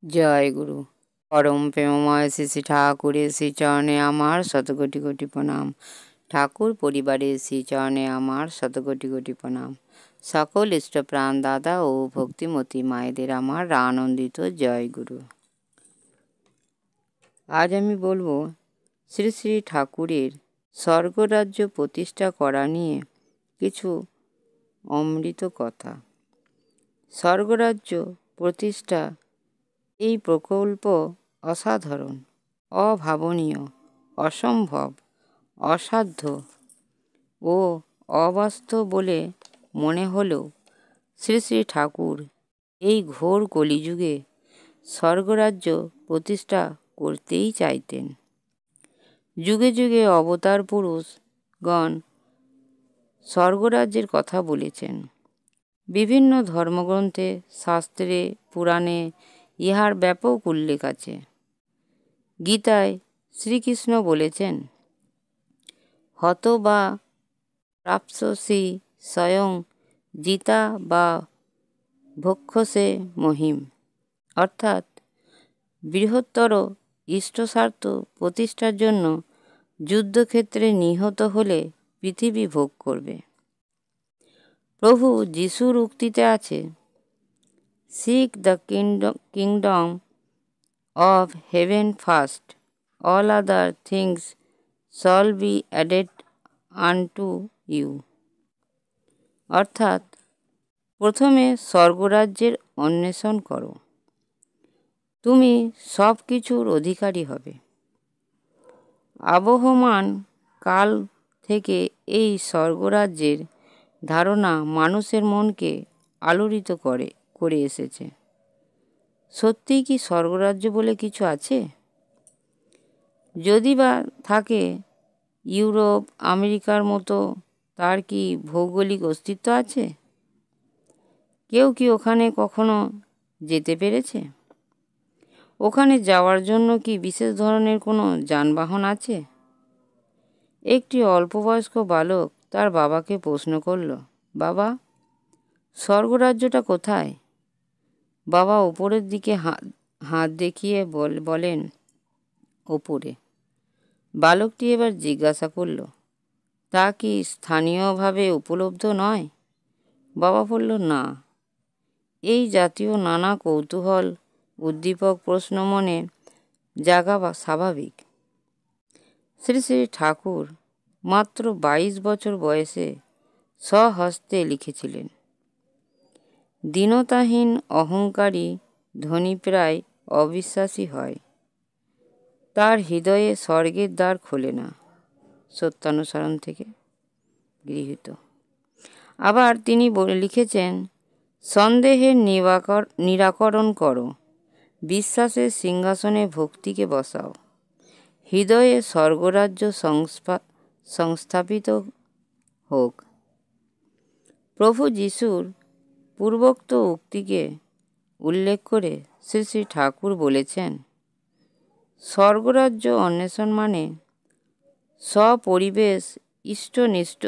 জয় গুরু। পরম প্রেমময় শ্রী শ্রী ঠাকুরের শ্রীচরণে আমার শতকোটি কোটি প্রণাম। ঠাকুর পরিবারের শ্রীচরণে আমার শতকোটি কোটি প্রণাম। সকল ইষ্টপ্রাণ দাদা ও ভক্তিমতী মায়েদের আমার আনন্দিত জয় গুরু। আজ আমি বলবো শ্রী শ্রী ঠাকুরের স্বর্গরাজ্য প্রতিষ্ঠা করা নিয়ে কিছু অমৃত কথা। স্বর্গরাজ্য প্রতিষ্ঠা এই প্রকল্প অসাধারণ, অভাবনীয়, অসম্ভব, অসাধ্য ও অবাস্তব বলে মনে হলেও শ্রী শ্রী ঠাকুর এই ঘোর কলিযুগে স্বর্গরাজ্য প্রতিষ্ঠা করতেই চাইতেন। যুগে যুগে অবতার পুরুষগণ স্বর্গরাজ্যের কথা বলেছেন। বিভিন্ন ধর্মগ্রন্থে, শাস্ত্রে, পুরাণে ইহার ব্যাপক উল্লেখ আছে। গীতায় শ্রীকৃষ্ণ বলেছেন, হত বা প্রাপ্স্যসি স্বয়ং জিতা বা ভক্ষসে মহিম, অর্থাৎ বৃহত্তর ইষ্টস্বার্থ প্রতিষ্ঠার জন্য যুদ্ধক্ষেত্রে নিহত হলে পৃথিবী ভোগ করবে। প্রভু যিশুর উক্তিতে আছে, sick the kingdom of heaven first, all other things shall be added unto you, অর্থাৎ প্রথমে স্বর্গরাজ্যের অন্বেষণ করো, তুমি সব কিছুর অধিকারী হবে। আবহমান কাল থেকে এই স্বর্গরাজ্যের ধারণা মানুষের মনকে আলোড়িত করে এসেছে। সত্যিই কি স্বর্গরাজ্য বলে কিছু আছে? যদি বা থাকে, ইউরোপ আমেরিকার মতো তার কি ভৌগোলিক অস্তিত্ব আছে? কেউ কি ওখানে কখনো যেতে পেরেছে? ওখানে যাওয়ার জন্য কি বিশেষ ধরনের কোনো যানবাহন আছে? একটি অল্পবয়স্ক বালক তার বাবাকে প্রশ্ন করল, বাবা, স্বর্গরাজ্যটা কোথায়? বাবা উপরের দিকে হাত দেখিয়ে বলেন, ওপরে। বালকটি এবার জিজ্ঞাসা করল, তা কি স্থানীয়ভাবে উপলব্ধ নয়? বাবা বলল, না। এই জাতীয় নানা কৌতূহল উদ্দীপক প্রশ্ন মনে জাগা স্বাভাবিক। শ্রী শ্রী ঠাকুর মাত্র 22 বছর বয়সে স্বহস্তে লিখেছিলেন, দীনতাহীন অহংকারী ধনী প্রায় অবিশ্বাসী হয়, তার হৃদয়ে স্বর্গের দ্বার খোলে না। সত্যানুসরণ থেকে গৃহীত। আবার তিনি লিখেছেন, সন্দেহের নিরাকরণ করো, বিশ্বাসের সিংহাসনে ভক্তিকে বসাও, হৃদয়ে স্বর্গরাজ্য সংস্থাপিত হোক। প্রভু যিশুর পূর্বোক্ত উক্তিকে উল্লেখ করে শ্রী শ্রী ঠাকুর বলেছেন, স্বর্গরাজ্য অন্বেষণ মানে স্বপরিবেশ ইষ্টনিষ্ঠ,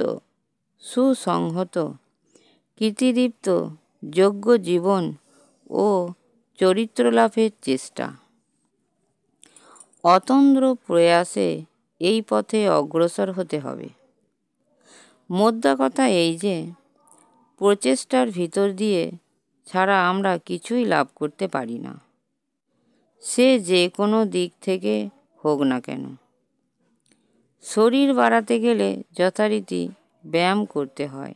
সুসংহত, কীর্তিদীপ্ত, যোগ্য জীবন ও চরিত্র লাভের চেষ্টা। অতন্দ্র প্রয়াসে এই পথে অগ্রসর হতে হবে। মোদ্দা কথা এই যে, প্রচেষ্টার ভিতর দিয়ে ছাড়া আমরা কিছুই লাভ করতে পারি না, সে যে কোনো দিক থেকে হোক না কেন। শরীর বাড়াতে গেলে যথারীতি ব্যায়াম করতে হয়,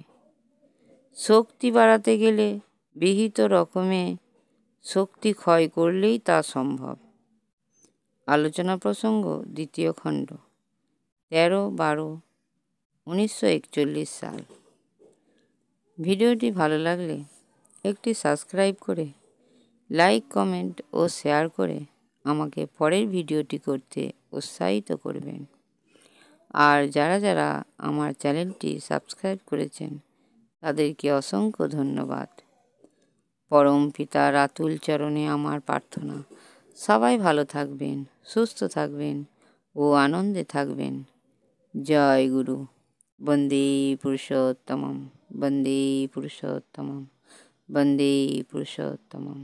শক্তি বাড়াতে গেলে বিহিত রকমে শক্তি ক্ষয় করলেই তা সম্ভব। আলোচনা প্রসঙ্গ দ্বিতীয় খণ্ড, 13/12/1941 সাল। ভিডিওটি ভালো লাগলে একটি সাবস্ক্রাইব করে, লাইক, কমেন্ট ও শেয়ার করে আমাকে পরের ভিডিওটি করতে উৎসাহিত করবেন। আর যারা যারা আমার চ্যানেলটি সাবস্ক্রাইব করেছেন তাদেরকে অসংখ্য ধন্যবাদ। পরম পিতার আতুল চরণে আমার প্রার্থনা, সবাই ভালো থাকবেন, সুস্থ থাকবেন ও আনন্দে থাকবেন। জয় গুরু। বন্দে পুরুষোত্তমম, বন্দে পুরুষোত্তমম, বন্দে পুরুষোত্তমম।